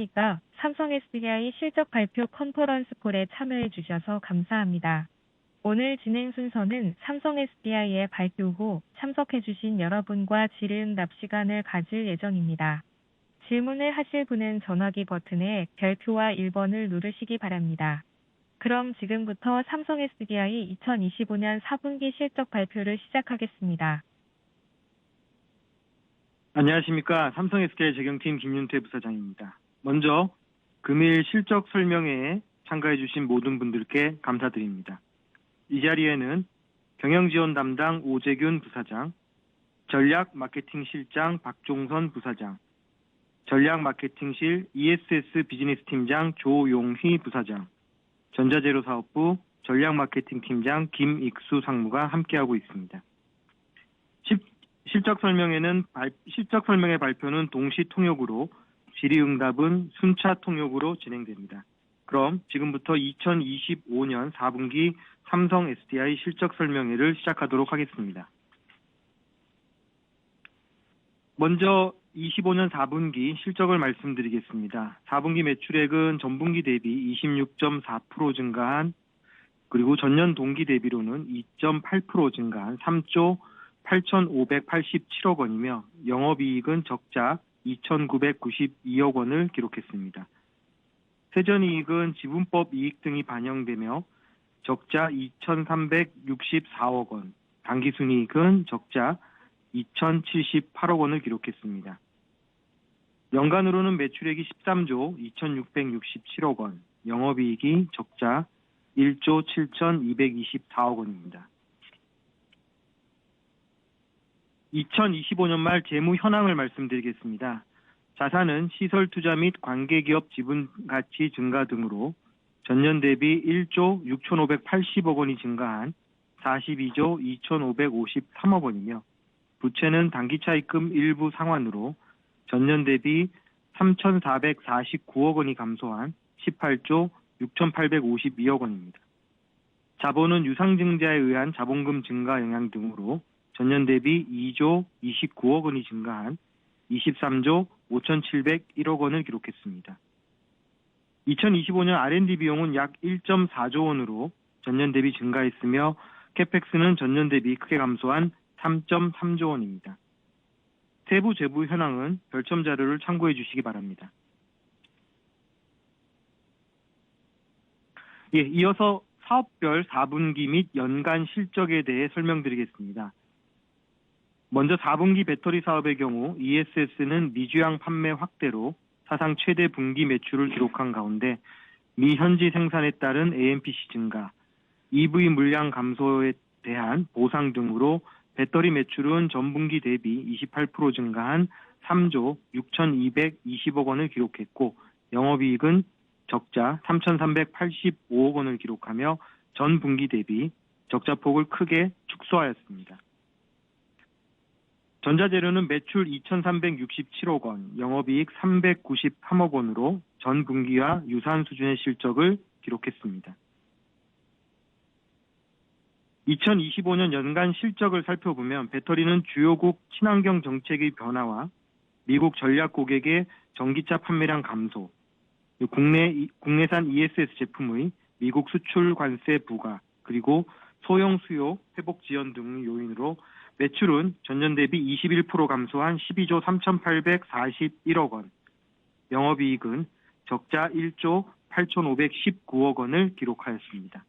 안녕하십니까. 삼성 SDI 실적 발표 컨퍼런스 콜에 참여해 주셔서 감사합니다. 오늘 진행 순서는 삼성 SDI의 발표 후 참석해 주신 여러분과 질의응답 시간을 가질 예정입니다. 질문을 하실 분은 전화기 버튼의 별표와 1번을 누르시기 바랍니다. 그럼 지금부터 삼성 SDI 2025년 4분기 실적 발표를 시작하겠습니다. 안녕하십니까. 삼성 SDI 재경팀 김윤태 부사장입니다. 먼저 금일 실적 설명회에 참가해 주신 모든 분들께 감사드립니다. 이 자리에는 경영지원 담당 오재균 부사장, 전략마케팅실장 박종선 부사장, 전략마케팅실 ESS 비즈니스팀장 조용희 부사장, 전자재료사업부 전략마케팅팀장 김익수 상무가 함께하고 있습니다. 실적 설명회 발표는 동시 통역으로 질의응답은 순차 통역으로 진행됩니다. 그럼 지금부터 2025년 4분기 삼성 SDI 실적 설명회를 시작하도록 하겠습니다. 먼저 25년 4분기 실적을 말씀드리겠습니다. 4분기 매출액은 전분기 대비 26.4% 증가한, 그리고 전년 동기 대비로는 2.8% 증가한 3조 8,587억 원이며 영업이익은 적자 2,992억 원을 기록했습니다. 세전이익은 지분법 이익 등이 반영되며 적자 2,364억 원, 당기순이익은 적자 2,078억 원을 기록했습니다. 연간으로는 매출액이 13조 2,667억 원, 영업이익이 적자 1조 7,224억 원입니다. 2025년 말 재무 현황을 말씀드리겠습니다. 자산은 시설 투자 및 관계기업 지분 가치 증가 등으로 전년 대비 1조 6,580억 원이 증가한 42조 2,553억 원이며, 부채는 단기차입금 일부 상환으로 전년 대비 3,449억 원이 감소한 18조 6,852억 원입니다. 자본은 유상증자에 의한 자본금 증가 영향 등으로 전년 대비 2조 29억 원이 증가한 23조 5,701억 원을 기록했습니다. 2025년 R&D 비용은 약 1.4조 원으로 전년 대비 증가했으며 캐펙스는 전년 대비 크게 감소한 3.3조 원입니다. 세부 재부 현황은 별첨 자료를 참고해 주시기 바랍니다. 이어서 사업별 4분기 및 연간 실적에 대해 설명드리겠습니다. 먼저 4분기 배터리 사업의 경우 ESS는 미주양 판매 확대로 사상 최대 분기 매출을 기록한 가운데 미현지 생산에 따른 AMPC 증가, EV 물량 감소에 대한 보상 등으로 배터리 매출은 전분기 대비 28% 증가한 3조 6,220억 원을 기록했고, 영업이익은 적자 3,385억 원을 기록하며 전 분기 대비 적자폭을 크게 축소하였습니다. 전자재료는 매출 2,367억 원, 영업이익 393억 원으로 전 분기와 유사한 수준의 실적을 기록했습니다. 2025년 연간 실적을 살펴보면 배터리는 주요국 친환경 정책의 변화와 미국 전략 고객의 전기차 판매량 감소, 국내산 ESS 제품의 미국 수출 관세 부과, 그리고 소형 수요 회복 지연 등의 요인으로 매출은 전년 대비 21% 감소한 12조 3,841억 원, 영업이익은 적자 1조 8,519억 원을 기록하였습니다.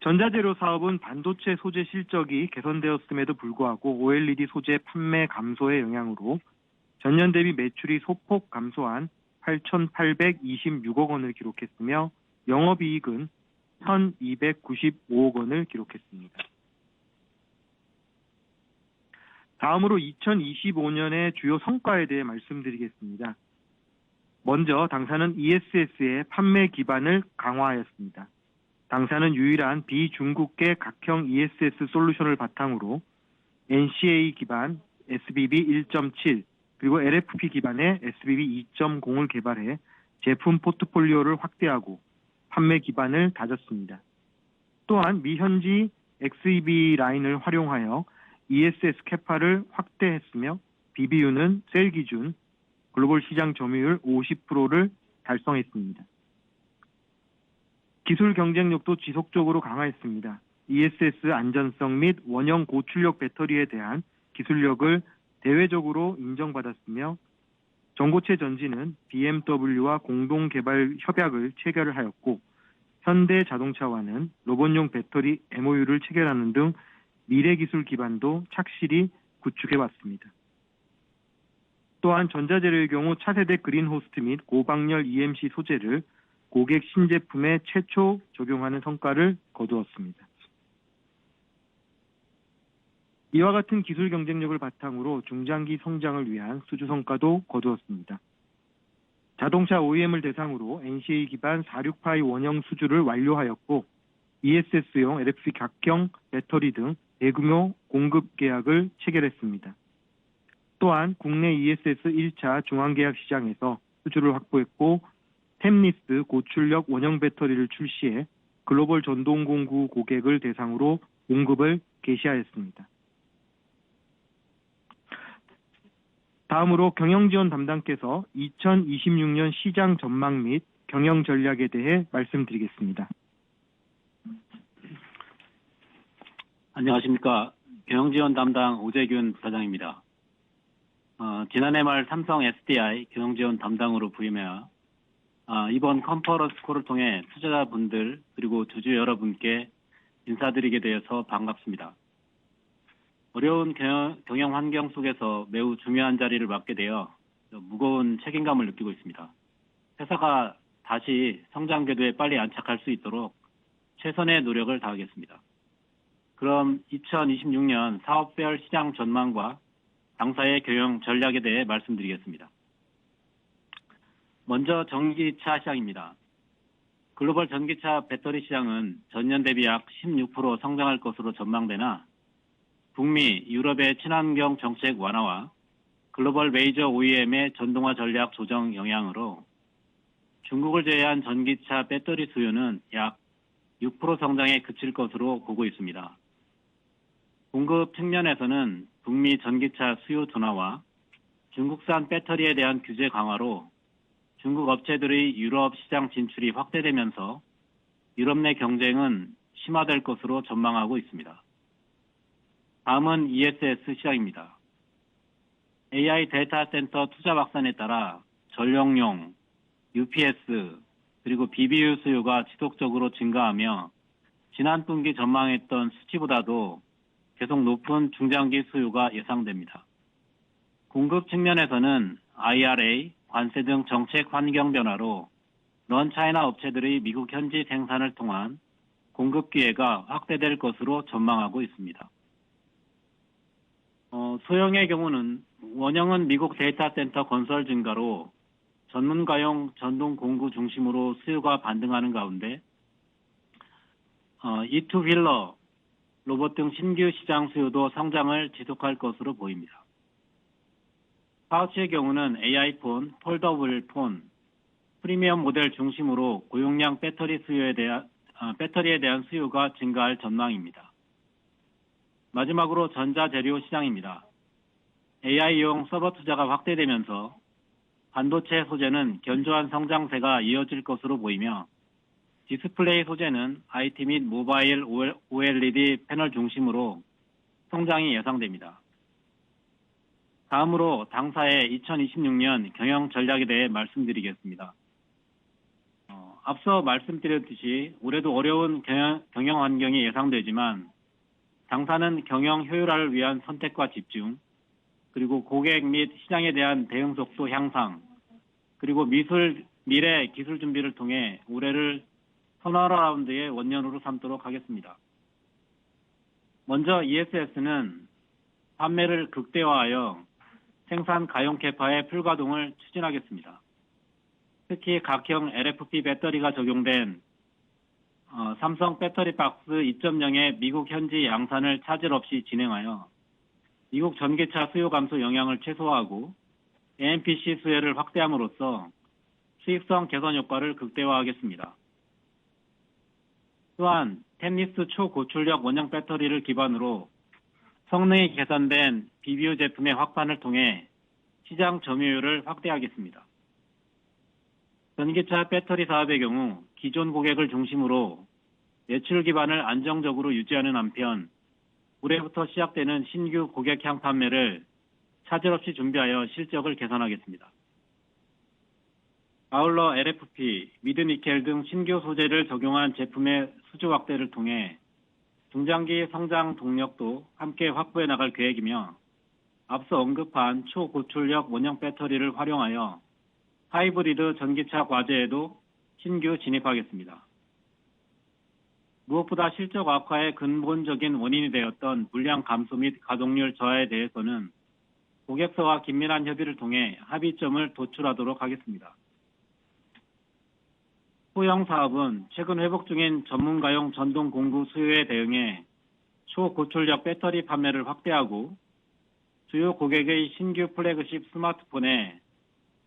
전자재료 사업은 반도체 소재 실적이 개선되었음에도 불구하고 OLED 소재 판매 감소의 영향으로 전년 대비 매출이 소폭 감소한 8,826억 원을 기록했으며 영업이익은 1,295억 원을 기록했습니다. 다음으로 2025년의 주요 성과에 대해 말씀드리겠습니다. 먼저 당사는 ESS의 판매 기반을 강화하였습니다. 당사는 유일한 비중국계 각형 ESS 솔루션을 바탕으로 NCA 기반 SBB 1.7 그리고 LFP 기반의 SBB 2.0을 개발해 제품 포트폴리오를 확대하고 판매 기반을 다졌습니다. 또한 미현지 XEB 라인을 활용하여 ESS 캐파를 확대했으며 BBU는 셀 기준 글로벌 시장 점유율 50%를 달성했습니다. 기술 경쟁력도 지속적으로 강화했습니다. ESS 안전성 및 원형 고출력 배터리에 대한 기술력을 대외적으로 인정받았으며 전고체 전지는 BMW와 공동 개발 협약을 체결하였고 현대 자동차와는 로봇용 배터리 MOU를 체결하는 등 미래 기술 기반도 착실히 구축해 왔습니다. 또한 전자재료의 경우 차세대 그린호스트 및 고방열 EMC 소재를 고객 신제품에 최초 적용하는 성과를 거두었습니다. 이와 같은 기술 경쟁력을 바탕으로 중장기 성장을 위한 수주 성과도 거두었습니다. 자동차 OEM을 대상으로 NCA 기반 46파이 원형 수주를 완료하였고 ESS용 LFP 각형 배터리 등 대규모 공급 계약을 체결했습니다. 또한 국내 ESS 1차 중앙계약 시장에서 수주를 확보했고 템리스 고출력 원형 배터리를 출시해 글로벌 전동공구 고객을 대상으로 공급을 개시하였습니다. 다음으로 경영지원 담당께서 2026년 시장 전망 및 경영 전략에 대해 말씀드리겠습니다. 안녕하십니까. 경영지원 담당 오재균 부사장입니다. 지난해 말 삼성 SDI 경영지원 담당으로 부임하여 이번 컨퍼런스 콜을 통해 투자자분들 그리고 주주 여러분께 인사드리게 되어서 반갑습니다. 어려운 경영 환경 속에서 매우 중요한 자리를 맡게 되어 무거운 책임감을 느끼고 있습니다. 회사가 다시 성장 궤도에 빨리 안착할 수 있도록 최선의 노력을 다하겠습니다. 그럼 2026년 사업별 시장 전망과 당사의 경영 전략에 대해 말씀드리겠습니다. 먼저 전기차 시장입니다. 글로벌 전기차 배터리 시장은 전년 대비 약 16% 성장할 것으로 전망되나 북미, 유럽의 친환경 정책 완화와 글로벌 메이저 OEM의 전동화 전략 조정 영향으로 중국을 제외한 전기차 배터리 수요는 약 6% 성장에 그칠 것으로 보고 있습니다. 공급 측면에서는 북미 전기차 수요 둔화와 중국산 배터리에 대한 규제 강화로 중국 업체들의 유럽 시장 진출이 확대되면서 유럽 내 경쟁은 심화될 것으로 전망하고 있습니다. 다음은 ESS 시장입니다. AI 데이터 센터 투자 확산에 따라 전력용, UPS, 그리고 BBU 수요가 지속적으로 증가하며 지난 분기 전망했던 수치보다도 계속 높은 중장기 수요가 예상됩니다. 공급 측면에서는 IRA, 관세 등 정책 환경 변화로 넌차이나 업체들의 미국 현지 생산을 통한 공급 기회가 확대될 것으로 전망하고 있습니다. 소형의 경우는 원형은 미국 데이터 센터 건설 증가로 전문가용 전동 공구 중심으로 수요가 반등하는 가운데 E2휠러, 로봇 등 신규 시장 수요도 성장을 지속할 것으로 보입니다. 파우치의 경우는 AI폰, 폴더블 폰, 프리미엄 모델 중심으로 고용량 배터리에 대한 수요가 증가할 전망입니다. 마지막으로 전자재료 시장입니다. AI용 서버 투자가 확대되면서 반도체 소재는 견조한 성장세가 이어질 것으로 보이며 디스플레이 소재는 IT 및 모바일 OLED 패널 중심으로 성장이 예상됩니다. 다음으로 당사의 2026년 경영 전략에 대해 말씀드리겠습니다. 앞서 말씀드렸듯이 올해도 어려운 경영 환경이 예상되지만 당사는 경영 효율화를 위한 선택과 집중, 그리고 고객 및 시장에 대한 대응 속도 향상, 그리고 미래 기술 준비를 통해 올해를 턴어라운드의 원년으로 삼도록 하겠습니다. 먼저 ESS는 판매를 극대화하여 생산 가용 캐파의 풀가동을 추진하겠습니다. 특히 각형 LFP 배터리가 적용된 삼성 배터리 박스 2.0의 미국 현지 양산을 차질 없이 진행하여 미국 전기차 수요 감소 영향을 최소화하고 AMPC 수혜를 확대함으로써 수익성 개선 효과를 극대화하겠습니다. 또한 템리스 초고출력 원형 배터리를 기반으로 성능이 개선된 BBU 제품의 확판을 통해 시장 점유율을 확대하겠습니다. 전기차 배터리 사업의 경우 기존 고객을 중심으로 매출 기반을 안정적으로 유지하는 한편 올해부터 시작되는 신규 고객향 판매를 차질 없이 준비하여 실적을 개선하겠습니다. 아울러 LFP, 미드니켈 등 신규 소재를 적용한 제품의 수주 확대를 통해 중장기 성장 동력도 함께 확보해 나갈 계획이며 앞서 언급한 초고출력 원형 배터리를 활용하여 하이브리드 전기차 과제에도 신규 진입하겠습니다. 무엇보다 실적 악화의 근본적인 원인이 되었던 물량 감소 및 가동률 저하에 대해서는 고객사와 긴밀한 협의를 통해 합의점을 도출하도록 하겠습니다. 소형 사업은 최근 회복 중인 전문가용 전동 공구 수요에 대응해 초고출력 배터리 판매를 확대하고 주요 고객의 신규 플래그십 스마트폰에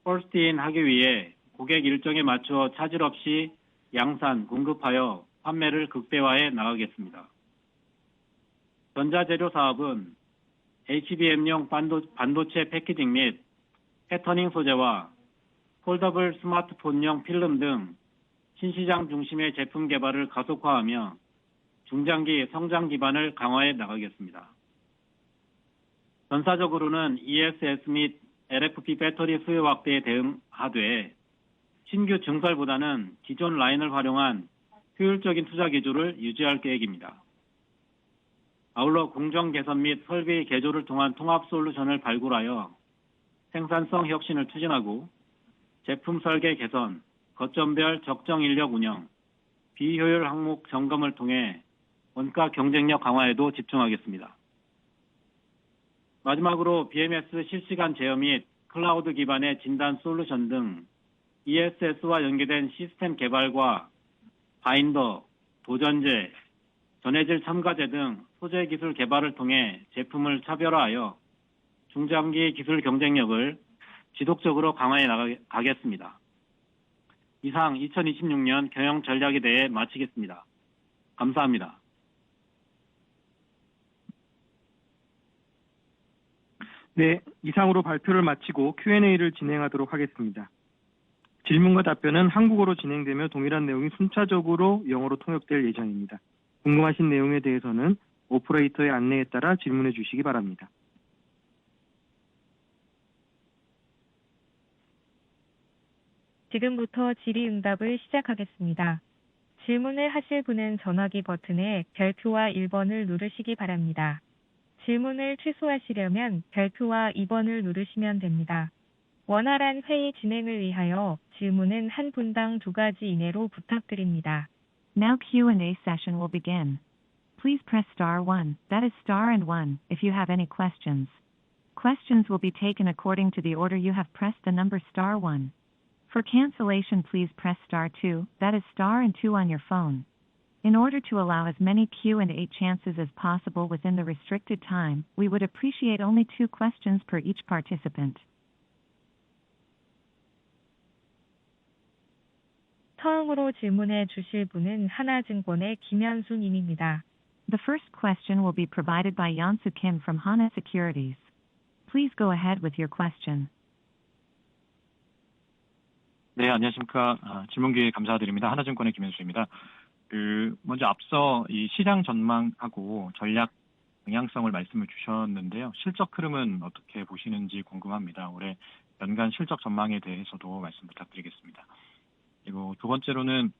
퍼스트인 하기 위해 고객 일정에 맞춰 차질 없이 양산, 공급하여 판매를 극대화해 나가겠습니다. 전자재료 사업은 HBM용 반도체 패키징 및 패터닝 소재와 폴더블 스마트폰용 필름 등 신시장 중심의 제품 개발을 가속화하며 중장기 성장 기반을 강화해 나가겠습니다. 전사적으로는 ESS 및 LFP 배터리 수요 확대에 대응하되 신규 증설보다는 기존 라인을 활용한 효율적인 투자 기조를 유지할 계획입니다. 아울러 공정 개선 및 설비 개조를 통한 통합 솔루션을 발굴하여 생산성 혁신을 추진하고 제품 설계 개선, 거점별 적정 인력 운영, 비효율 항목 점검을 통해 원가 경쟁력 강화에도 집중하겠습니다. 마지막으로 BMS 실시간 제어 및 클라우드 기반의 진단 솔루션 등 ESS와 연계된 시스템 개발과 바인더, 도전제, 전해질 첨가제 등 소재 기술 개발을 통해 제품을 차별화하여 중장기 기술 경쟁력을 지속적으로 강화해 나가겠습니다. 이상 2026년 경영 전략에 대해 마치겠습니다. 감사합니다. 네, 이상으로 발표를 마치고 Q&A를 진행하도록 하겠습니다. 질문과 답변은 한국어로 진행되며 동일한 내용이 순차적으로 영어로 통역될 예정입니다. 궁금하신 내용에 대해서는 오퍼레이터의 안내에 따라 질문해 주시기 바랍니다. 지금부터 질의응답을 시작하겠습니다. 질문을 하실 분은 전화기 버튼에 별표와 1번을 누르시기 바랍니다. 질문을 취소하시려면 별표와 2번을 누르시면 됩니다. 원활한 회의 진행을 위하여 질문은 한 분당 2가지 이내로 부탁드립니다. Now Q&A session will begin. Please press star 1, that is star and 1, if you have any questions. Questions will be taken according to the order you have pressed the number star 1. For cancellation, please press star 2, that is star and 2 on your phone. In order to allow as many Q&A chances as possible within the restricted time, we would appreciate only 2 questions per each participant. 처음으로 질문해 주실 분은 하나증권의 김현수 님입니다. The first question will be provided by Yeonsu Kim from Hana Securities. Please go ahead with your question. 네, 안녕하십니까. 질문 기회 감사드립니다. 하나증권의 김현수입니다. 먼저 앞서 이 시장 전망하고 전략 방향성을 말씀을 주셨는데요. 실적 흐름은 어떻게 보시는지 궁금합니다. 올해 연간 실적 전망에 대해서도 말씀 부탁드리겠습니다. 그리고 두 번째로는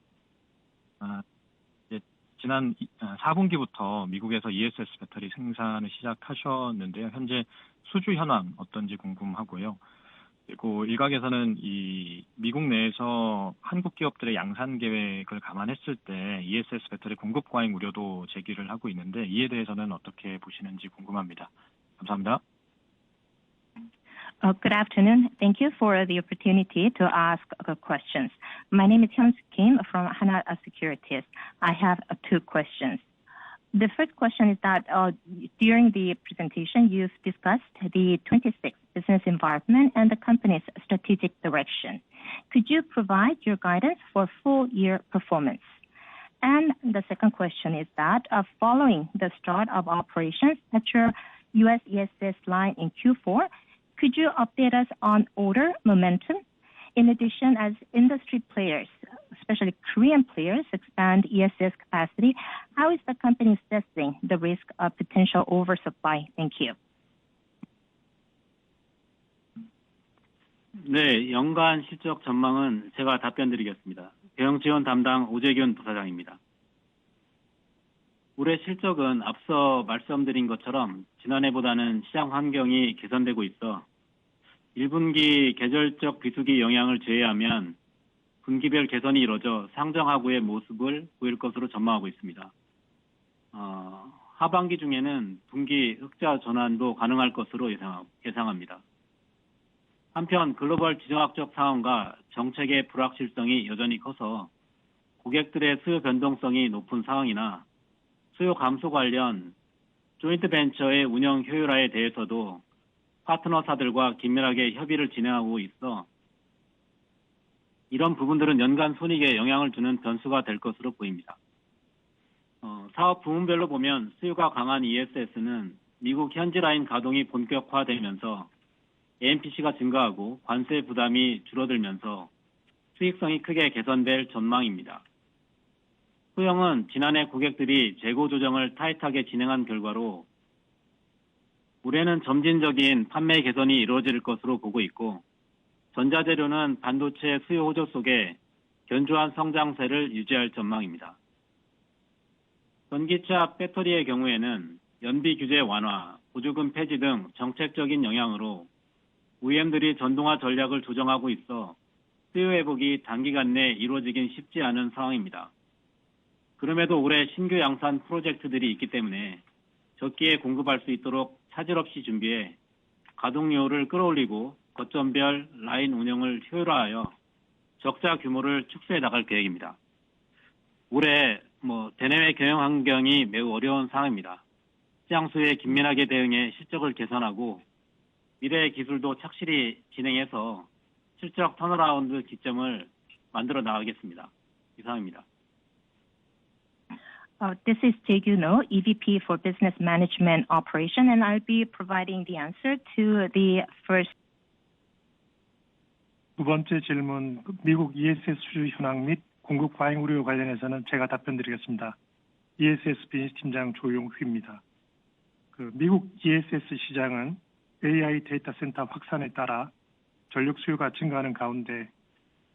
지난 4분기부터 미국에서 ESS 배터리 생산을 시작하셨는데요. 현재 수주 현황 어떤지 궁금하고요. 그리고 일각에서는 이 미국 내에서 한국 기업들의 양산 계획을 감안했을 때 ESS 배터리 공급 과잉 우려도 제기를 하고 있는데 이에 대해서는 어떻게 보시는지 궁금합니다. 감사합니다. Good afternoon. Thank you for the opportunity to ask questions. My name is Hyun-Soo Kim from Hana Securities. I have 2 questions. The first question is that during the presentation, you've discussed the 26th business environment and the company's strategic direction. Could you provide your guidance for full year performance? And the second question is that following the start of operations at your US ESS line in Q4, Could you update us on order momentum? In addition, as industry players, especially Korean players, expand ESS capacity, how is the company assessing the risk of potential oversupply? Thank you. 네, 연간 실적 전망은 제가 답변드리겠습니다. 경영지원 담당 오재균 부사장입니다. 올해 실적은 앞서 말씀드린 것처럼 지난해보다는 시장 환경이 개선되고 있어 1분기 계절적 비수기 영향을 제외하면 분기별 개선이 이뤄져 상정하고의 모습을 보일 것으로 전망하고 있습니다. 하반기 중에는 분기 흑자 전환도 가능할 것으로 예상합니다. 한편 글로벌 지정학적 상황과 정책의 불확실성이 여전히 커서 고객들의 수요 변동성이 높은 상황이나 수요 감소 관련 조인트 벤처의 운영 효율화에 대해서도 파트너사들과 긴밀하게 협의를 진행하고 있어 이런 부분들은 연간 손익에 영향을 주는 변수가 될 것으로 보입니다. 사업 부문별로 보면 수요가 강한 ESS는 미국 현지 라인 가동이 본격화되면서 AMPC가 증가하고 관세 부담이 줄어들면서 수익성이 크게 개선될 전망입니다. 소형은 지난해 고객들이 재고 조정을 타이트하게 진행한 결과로 올해는 점진적인 판매 개선이 이루어질 것으로 보고 있고 전자재료는 반도체 수요 호조 속에 견조한 성장세를 유지할 전망입니다. 전기차 배터리의 경우에는 연비 규제 완화, 보조금 폐지 등 정책적인 영향으로 OEM들이 전동화 전략을 조정하고 있어 수요 회복이 단기간 내에 이루어지긴 쉽지 않은 상황입니다. 그럼에도 올해 신규 양산 프로젝트들이 있기 때문에 적기에 공급할 수 있도록 차질 없이 준비해 가동률을 끌어올리고 거점별 라인 운영을 효율화하여 적자 규모를 축소해 나갈 계획입니다. 올해 대내외 경영 환경이 매우 어려운 상황입니다. 시장 수요에 긴밀하게 대응해 실적을 개선하고 미래의 기술도 착실히 진행해서 실적 턴어라운드 기점을 만들어 나가겠습니다. 이상입니다. This is Jae-Gyu No, EVP for Business Management Operation, and I'll be providing the answer to the first. 두 번째 질문, 미국 ESS 수주 현황 및 공급 과잉 우려 관련해서는 제가 답변드리겠습니다. ESS 비즈팀장 조용휘입니다. 미국 ESS 시장은 AI 데이터 센터 확산에 따라 전력 수요가 증가하는 가운데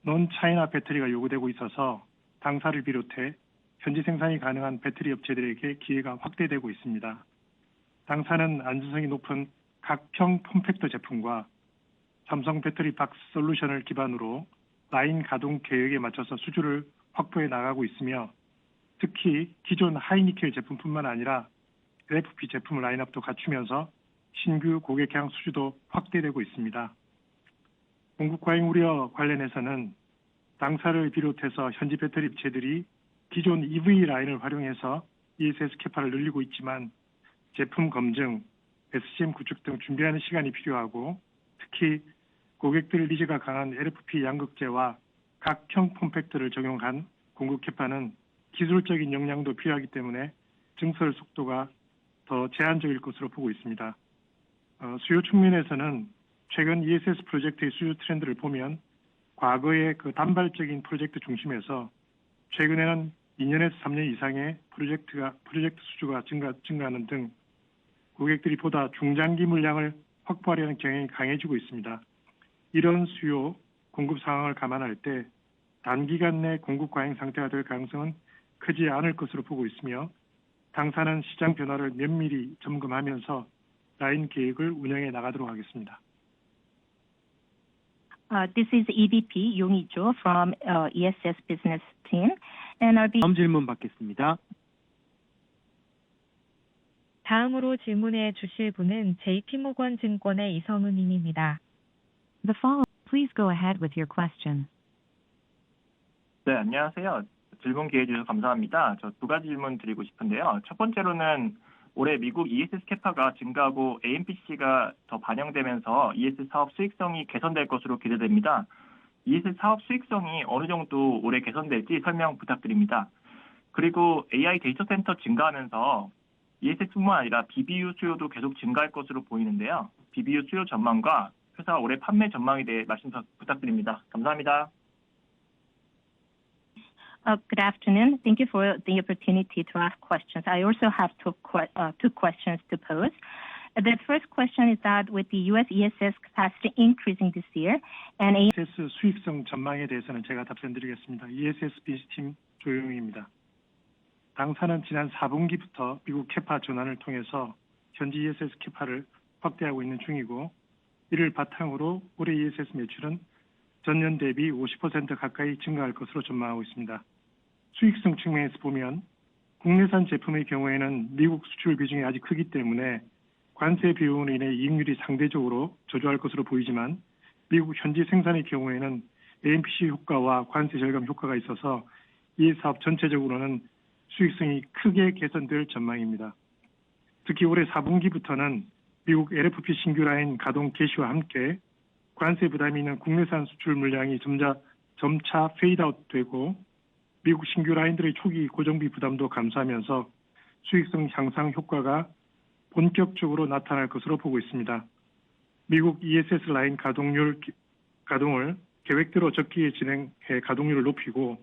논 차이나 배터리가 요구되고 있어서 당사를 비롯해 현지 생산이 가능한 배터리 업체들에게 기회가 확대되고 있습니다. 당사는 안전성이 높은 각형 폼팩터 제품과 삼성 배터리 박스 솔루션을 기반으로 라인 가동 계획에 맞춰서 수주를 확보해 나가고 있으며 특히 기존 하이니켈 제품뿐만 아니라 LFP 제품 라인업도 갖추면서 신규 고객향 수주도 확대되고 있습니다. 공급 과잉 우려 관련해서는 당사를 비롯해서 현지 배터리 업체들이 기존 EV 라인을 활용해서 ESS 캐파를 늘리고 있지만 제품 검증, SCM 구축 등 준비하는 시간이 필요하고 특히 고객들 니즈가 강한 LFP 양극재와 각형 폼팩터를 적용한 공급 캐파는 기술적인 역량도 필요하기 때문에 증설 속도가 더 제한적일 것으로 보고 있습니다. 수요 측면에서는 최근 ESS 프로젝트의 수요 트렌드를 보면 과거의 단발적인 프로젝트 중심에서 최근에는 2년에서 3년 이상의 프로젝트 수주가 증가하는 등 고객들이 보다 중장기 물량을 확보하려는 경향이 강해지고 있습니다. 이런 수요, 공급 상황을 감안할 때 단기간 내 공급 과잉 상태가 될 가능성은 크지 않을 것으로 보고 있으며 당사는 시장 변화를 면밀히 점검하면서 라인 계획을 운영해 나가도록 하겠습니다. This is EVP Yong-hee Jo from ESS Business Team, and I'll be. 다음 질문 받겠습니다. 다음으로 질문해 주실 분은 JP모건 증권의 이성은 님입니다. The follow. Please go ahead with your question. 네, 안녕하세요. 질문 기회 주셔서 감사합니다. 저 두 가지 질문 드리고 싶은데요. 첫 번째로는 올해 미국 ESS 캐파가 증가하고 AMPC가 더 반영되면서 ESS 사업 수익성이 개선될 것으로 기대됩니다. ESS 사업 수익성이 어느 정도 올해 개선될지 설명 부탁드립니다. 그리고 AI 데이터 센터 증가하면서 ESS뿐만 아니라 BBU 수요도 계속 증가할 것으로 보이는데요. BBU 수요 전망과 회사 올해 판매 전망에 대해 말씀 부탁드립니다. 감사합니다. Good afternoon. Thank you for the opportunity to ask questions. I also have two questions to pose. The first question is that with the U.S. ESS capacity increasing this year and ESS 수익성 전망에 대해서는 제가 답변드리겠습니다. ESS 비즈팀 조용희입니다. 당사는 지난 4분기부터 미국 캐파 전환을 통해서 현지 ESS 캐파를 확대하고 있는 중이고, 이를 바탕으로 올해 ESS 매출은 전년 대비 50% 가까이 증가할 것으로 전망하고 있습니다. 수익성 측면에서 보면 국내산 제품의 경우에는 미국 수출 비중이 아직 크기 때문에 관세 비용으로 인해 이익률이 상대적으로 저조할 것으로 보이지만, 미국 현지 생산의 경우에는 AMPC 효과와 관세 절감 효과가 있어서 이 사업 전체적으로는 수익성이 크게 개선될 전망입니다. 특히 올해 4분기부터는 미국 LFP 신규 라인 가동 개시와 함께 관세 부담이 있는 국내산 수출 물량이 점차 페이드아웃되고 미국 신규 라인들의 초기 고정비 부담도 감소하면서 수익성 향상 효과가 본격적으로 나타날 것으로 보고 있습니다. 미국 ESS 라인 가동을 계획대로 적기에 진행해 가동률을 높이고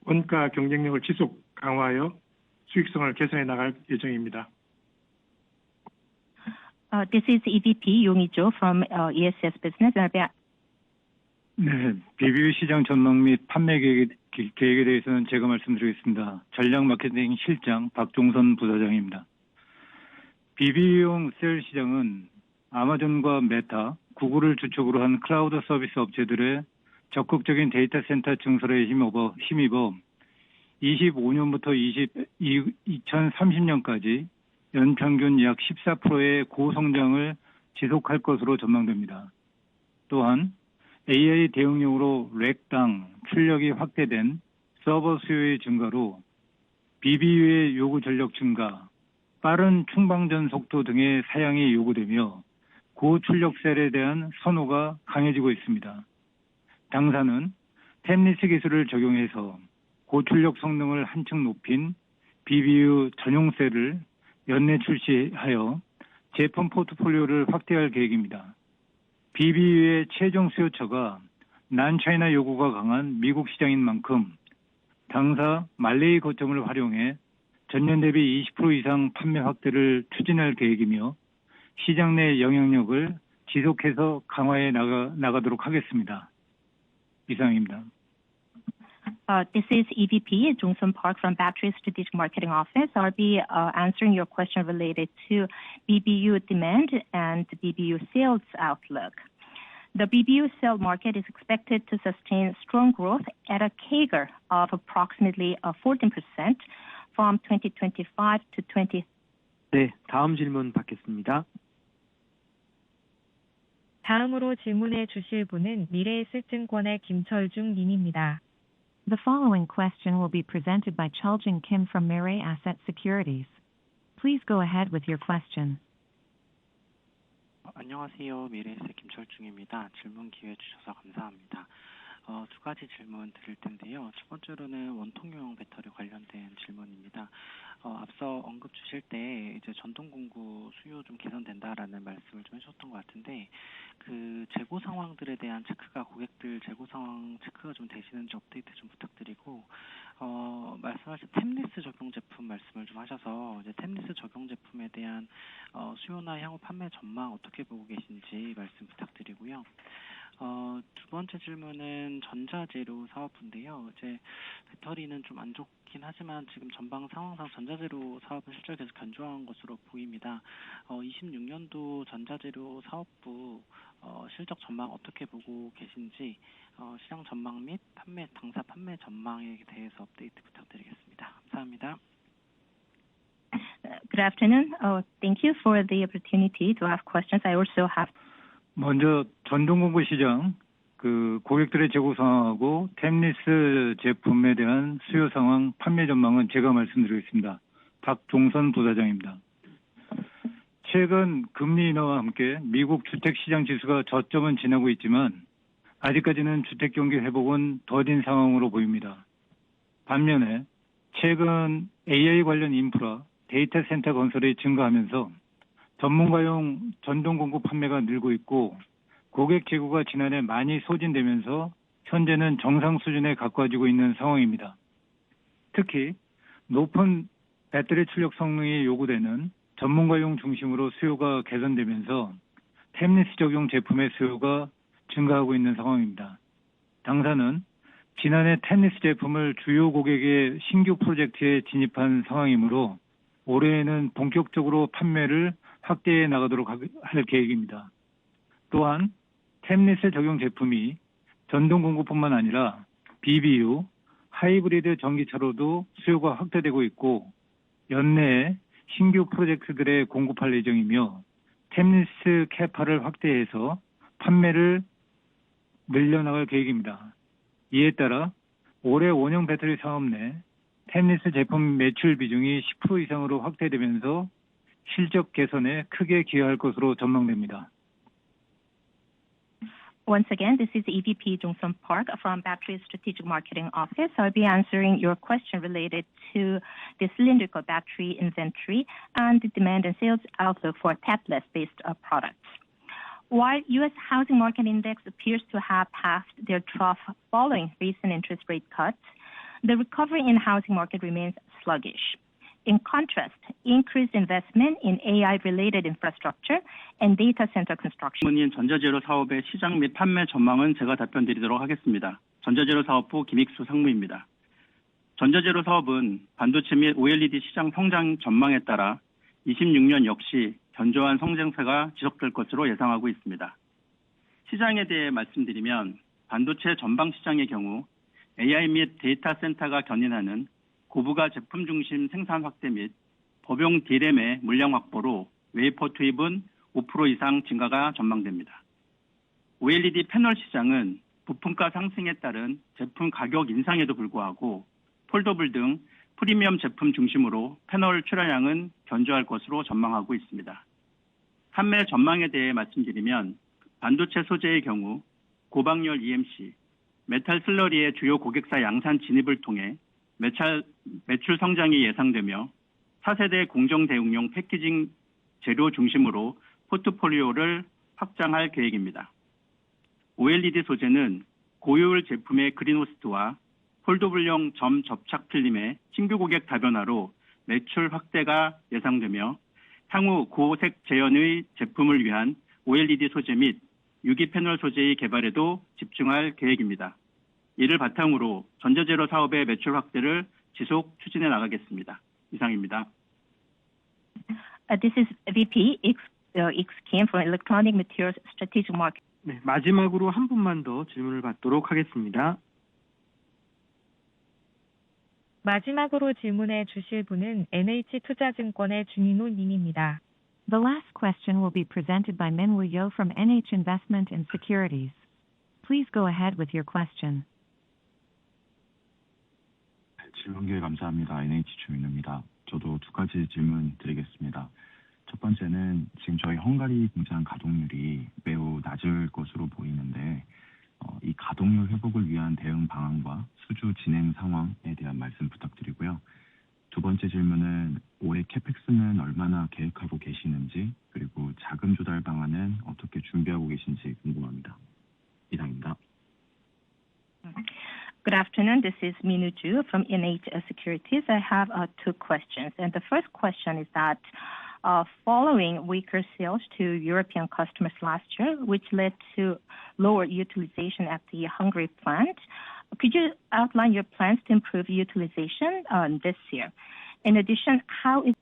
원가 경쟁력을 지속 강화하여 수익성을 개선해 나갈 예정입니다. This is EVP Yong-hee Jo from ESS Business. 네, BBU 시장 전망 및 판매 계획에 대해서는 제가 말씀드리겠습니다. 전략 마케팅 실장 박종선 부사장입니다. BBU용 셀 시장은 아마존과 메타, 구글을 주축으로 한 클라우드 서비스 업체들의 적극적인 데이터 센터 증설에 힘입어 25년부터 2030년까지 연평균 약 14%의 고성장을 지속할 것으로 전망됩니다. 또한 AI 대응용으로 렉당 출력이 확대된 서버 수요의 증가로 BBU의 요구 전력 증가, 빠른 충방전 속도 등의 사양이 요구되며 고출력 셀에 대한 선호가 강해지고 있습니다. 당사는 템리스 기술을 적용해서 고출력 성능을 한층 높인 BBU 전용 셀을 연내 출시하여 제품 포트폴리오를 확대할 계획입니다. BBU의 최종 수요처가 난차이나 요구가 강한 미국 시장인 만큼 당사 말레이 거점을 활용해 전년 대비 20% 이상 판매 확대를 추진할 계획이며 시장 내 영향력을 지속해서 강화해 나가도록 하겠습니다. 이상입니다. This is EVP Jong-sun Park from Battery Strategic Marketing Office. I'll be answering your question related to BBU demand and BBU sales outlook. The BBU cell market is expected to sustain strong growth at a CAGR of approximately 14% from 2025 to 2030. 네, 다음 질문 받겠습니다. 다음으로 질문해 주실 분은 미래에셋증권의 김철중 님입니다. The following question will be presented by Cheol-jung Kim from Mirae Asset Securities. Please go ahead with your question. 안녕하세요. 미래에셋 김철중입니다. 질문 기회 주셔서 감사합니다. 두 가지 질문 드릴 텐데요. 첫 번째로는 원통용 배터리 관련된 질문입니다. 앞서 언급 주실 때 이제 전동 공구 수요 좀 개선된다라는 말씀을 좀 해주셨던 것 같은데, 그 재고 상황들에 대한 체크가, 고객들 재고 상황 체크가 좀 되시는지 업데이트 좀 부탁드리고, 말씀하신 템리스 적용 제품 말씀을 좀 하셔서 이제 템리스 적용 제품에 대한 수요나 향후 판매 전망 어떻게 보고 계신지 말씀 부탁드리고요. 두 번째 질문은 전자재료 사업부인데요. 이제 배터리는 좀 안 좋긴 하지만 지금 전방 상황상 전자재료 사업은 실적이 계속 견조한 것으로 보입니다. 26년도 전자재료 사업부 실적 전망 어떻게 보고 계신지, 시장 전망 및 당사 판매 전망에 대해서 업데이트 부탁드리겠습니다. 감사합니다. Good afternoon. Thank you for the opportunity to ask questions. I also have 먼저 전동공구 시장 고객들의 재고 상황하고 템리스 제품에 대한 수요 상황, 판매 전망은 제가 말씀드리겠습니다. 박종선 부사장입니다. 최근 금리 인하와 함께 미국 주택시장 지수가 저점은 지나고 있지만 아직까지는 주택 경기 회복은 더딘 상황으로 보입니다. 반면에 최근 AI 관련 인프라, 데이터 센터 건설이 증가하면서 전문가용 전동 공구 판매가 늘고 있고 고객 재고가 지난해 많이 소진되면서 현재는 정상 수준에 가까워지고 있는 상황입니다. 특히 높은 배터리 출력 성능이 요구되는 전문가용 중심으로 수요가 개선되면서 템리스 적용 제품의 수요가 증가하고 있는 상황입니다. 당사는 지난해 템리스 제품을 주요 고객의 신규 프로젝트에 진입한 상황이므로 올해에는 본격적으로 판매를 확대해 나가도록 할 계획입니다. 또한 템리스 적용 제품이 전동 공구뿐만 아니라 BBU, 하이브리드 전기차로도 수요가 확대되고 있고 연내에 신규 프로젝트들에 공급할 예정이며 템리스 캐파를 확대해서 판매를 늘려나갈 계획입니다. 이에 따라 올해 원형 배터리 사업 내 템리스 제품 매출 비중이 10% 이상으로 확대되면서 실적 개선에 크게 기여할 것으로 전망됩니다. Once again, this is EVP Jong-Sun Park from Battery Strategic Marketing Office. I'll be answering your question related to the cylindrical battery inventory and the demand and sales outlook for tabless-based products. While U.S. housing market index appears to have passed their trough following recent interest rate cuts, the recovery in housing market remains sluggish. In contrast, increased investment in AI-related infrastructure and data center construction. 질문인 전자재료 사업의 시장 및 판매 전망은 제가 답변드리도록 하겠습니다. 전자재료 사업부 김익수 상무입니다. 전자재료 사업은 반도체 및 OLED 시장 성장 전망에 따라 26년 역시 견조한 성장세가 지속될 것으로 예상하고 있습니다. 시장에 대해 말씀드리면 반도체 전방 시장의 경우 AI 및 데이터 센터가 견인하는 고부가 제품 중심 생산 확대 및 법용 D램의 물량 확보로 웨이퍼 투입은 5% 이상 증가가 전망됩니다. OLED 패널 시장은 부품가 상승에 따른 제품 가격 인상에도 불구하고 폴더블 등 프리미엄 제품 중심으로 패널 출하량은 견조할 것으로 전망하고 있습니다. 판매 전망에 대해 말씀드리면 반도체 소재의 경우 고박열 EMC, 메탈 슬러리의 주요 고객사 양산 진입을 통해 매출 성장이 예상되며 4세대 공정 대응용 패키징 재료 중심으로 포트폴리오를 확장할 계획입니다. OLED 소재는 고효율 제품의 그린호스트와 폴더블용 점 접착 필름의 신규 고객 다변화로 매출 확대가 예상되며 향후 고색 재현의 제품을 위한 OLED 소재 및 유기 패널 소재의 개발에도 집중할 계획입니다. 이를 바탕으로 전자재료 사업의 매출 확대를 지속 추진해 나가겠습니다. 이상입니다. This is VP X Kim from Electronic Materials Strategic Market. 네, 마지막으로 한 분만 더 질문을 받도록 하겠습니다. 마지막으로 질문해 주실 분은 NH투자증권의 준인호 님입니다. The last question will be presented by Min-woo Yo from NH Investment and Securities. Please go ahead with your question. 질문 기회 감사합니다. NH 주민우입니다. 저도 두 가지 질문 드리겠습니다. 첫 번째는 지금 저희 헝가리 공장 가동률이 매우 낮을 것으로 보이는데 이 가동률 회복을 위한 대응 방안과 수주 진행 상황에 대한 말씀 부탁드리고요. 두 번째 질문은 올해 캐펙스는 얼마나 계획하고 계시는지 그리고 자금 조달 방안은 어떻게 준비하고 계신지 궁금합니다. 이상입니다. Good afternoon. This is Min-woo Ju from NH Securities. I have two questions. And the first question is that following weaker sales to European customers last year, which led to lower utilization at the Hungary plant, could you outline your plans to improve utilization this year? In addition, how is...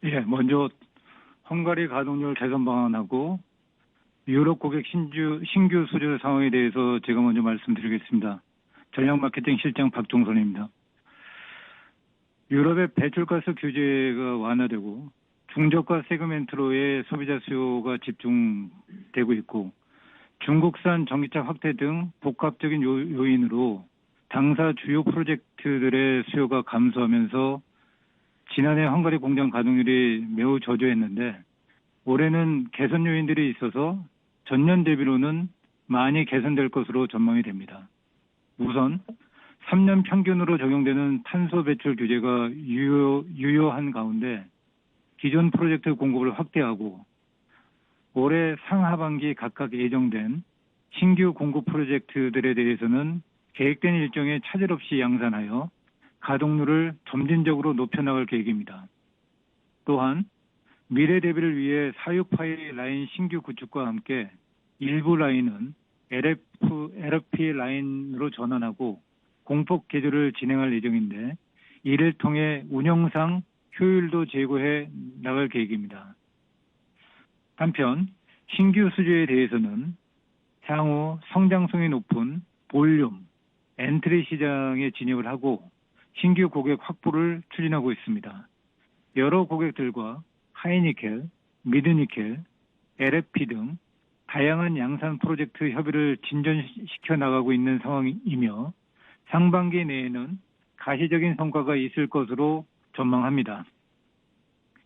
예, 먼저 헝가리 가동률 개선 방안하고 유럽 고객 신규 수주 상황에 대해서 제가 먼저 말씀드리겠습니다. 전략 마케팅 실장 박종선입니다. 유럽의 배출가스 규제가 완화되고 중저가 세그멘트로의 소비자 수요가 집중되고 있고 중국산 전기차 확대 등 복합적인 요인으로 당사 주요 프로젝트들의 수요가 감소하면서 지난해 헝가리 공장 가동률이 매우 저조했는데 올해는 개선 요인들이 있어서 전년 대비로는 많이 개선될 것으로 전망이 됩니다. 우선 3년 평균으로 적용되는 탄소 배출 규제가 유효한 가운데 기존 프로젝트 공급을 확대하고 올해 상하반기 각각 예정된 신규 공급 프로젝트들에 대해서는 계획된 일정에 차질 없이 양산하여 가동률을 점진적으로 높여나갈 계획입니다. 또한 미래 대비를 위해 46파이 라인 신규 구축과 함께 일부 라인은 LFP 라인으로 전환하고 공법 개조를 진행할 예정인데 이를 통해 운영상 효율도 제고해 나갈 계획입니다. 한편 신규 수주에 대해서는 향후 성장성이 높은 볼륨, 엔트리 시장에 진입을 하고 신규 고객 확보를 추진하고 있습니다. 여러 고객들과 하이니켈, 미드니켈, LFP 등 다양한 양산 프로젝트 협의를 진전시켜 나가고 있는 상황이며 상반기 내에는 가시적인 성과가 있을 것으로 전망합니다.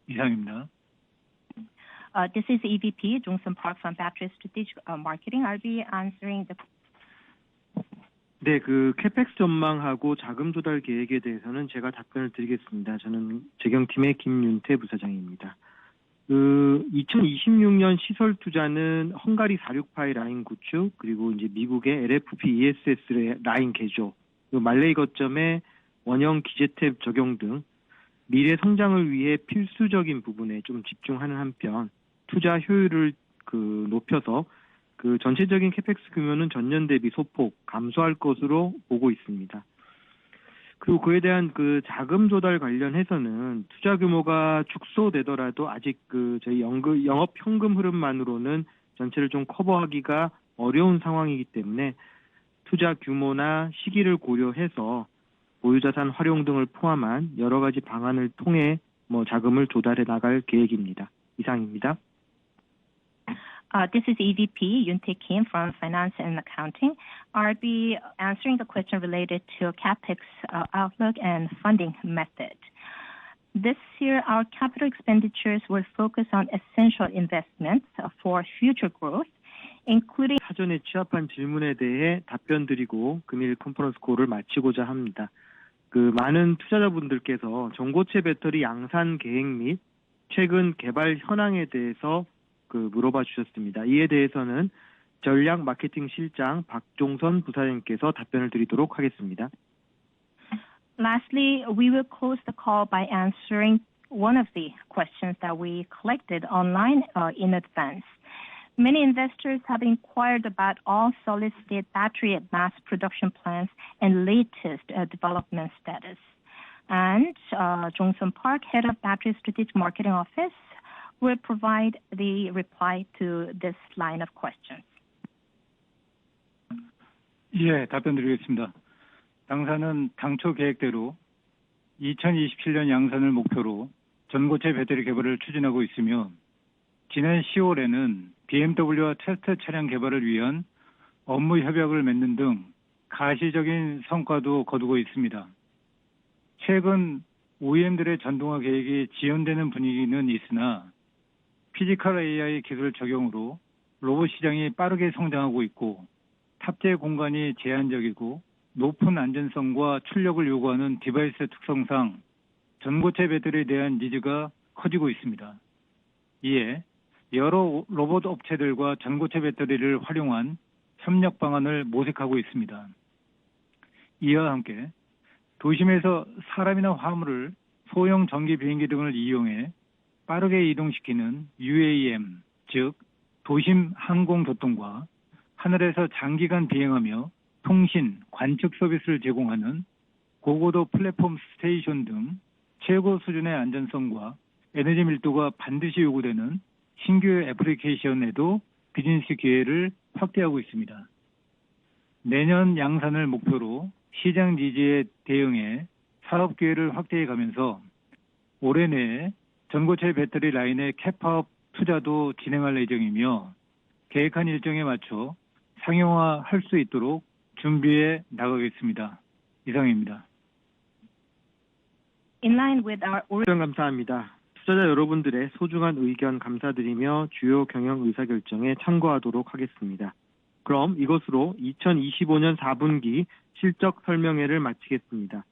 이상입니다. This is EVP Jong-sun Park from Battery Strategic Marketing. I'll be answering the. 네, 캐펙스 전망하고 자금 조달 계획에 대해서는 제가 답변을 드리겠습니다. 저는 재경팀의 김윤태 부사장입니다. 2026년 시설 투자는 헝가리 46파이 라인 구축, 그리고 이제 미국의 LFP ESS 라인 개조, 말레이 거점의 원형 기재탭 적용 등 미래 성장을 위해 필수적인 부분에 좀 집중하는 한편 투자 효율을 높여서 전체적인 캐펙스 규모는 전년 대비 소폭 감소할 것으로 보고 있습니다. 그리고 그에 대한 자금 조달 관련해서는 투자 규모가 축소되더라도 아직 저희 영업 현금 흐름만으로는 전체를 좀 커버하기가 어려운 상황이기 때문에 투자 규모나 시기를 고려해서 보유자산 활용 등을 포함한 여러 가지 방안을 통해 자금을 조달해 나갈 계획입니다. 이상입니다. This is EVP Yoon-tae Kim from Finance and Accounting. I'll be answering the question related to CapEx outlook and funding method. This year, our capital expenditures will focus on essential investments for future growth, including 사전에 취합한 질문에 대해 답변 드리고 금일 컨퍼런스 콜을 마치고자 합니다. 많은 투자자분들께서 전고체 배터리 양산 계획 및 최근 개발 현황에 대해서 물어봐 주셨습니다. 이에 대해서는 전략 마케팅 실장 박종선 부사장님께서 답변을 드리도록 하겠습니다. Lastly, we will close the call by answering one of the questions that we collected online in advance. Many investors have inquired about all solid-state battery mass production plans and latest development status. And Jong-sun Park, head of Battery Strategic Marketing Office, will provide the reply to this line of questions. 예, 답변 드리겠습니다. 당사는 당초 계획대로 2027년 양산을 목표로 전고체 배터리 개발을 추진하고 있으며 지난 10월에는 BMW와 테스트 차량 개발을 위한 업무 협약을 맺는 등 가시적인 성과도 거두고 있습니다. 최근 OEM들의 전동화 계획이 지연되는 분위기는 있으나 피지컬 AI 기술 적용으로 로봇 시장이 빠르게 성장하고 있고 탑재 공간이 제한적이고 높은 안전성과 출력을 요구하는 디바이스 특성상 전고체 배터리에 대한 니즈가 커지고 있습니다. 이에 여러 로봇 업체들과 전고체 배터리를 활용한 협력 방안을 모색하고 있습니다. 이와 함께 도심에서 사람이나 화물을 소형 전기 비행기 등을 이용해 빠르게 이동시키는 UAM, 즉 도심 항공교통과 하늘에서 장기간 비행하며 통신, 관측 서비스를 제공하는 고고도 플랫폼 스테이션 등 최고 수준의 안전성과 에너지 밀도가 반드시 요구되는 신규 애플리케이션에도 비즈니스 기회를 확대하고 있습니다. 내년 양산을 목표로 시장 니즈에 대응해 사업 기회를 확대해 가면서 올해 내에 전고체 배터리 라인의 캡파업 투자도 진행할 예정이며 계획한 일정에 맞춰 상용화할 수 있도록 준비해 나가겠습니다. 이상입니다. In line with our 감사합니다. 투자자 여러분들의 소중한 의견 감사드리며 주요 경영 의사결정에 참고하도록 하겠습니다. 그럼 이것으로 2025년 4분기 실적 설명회를 마치겠습니다.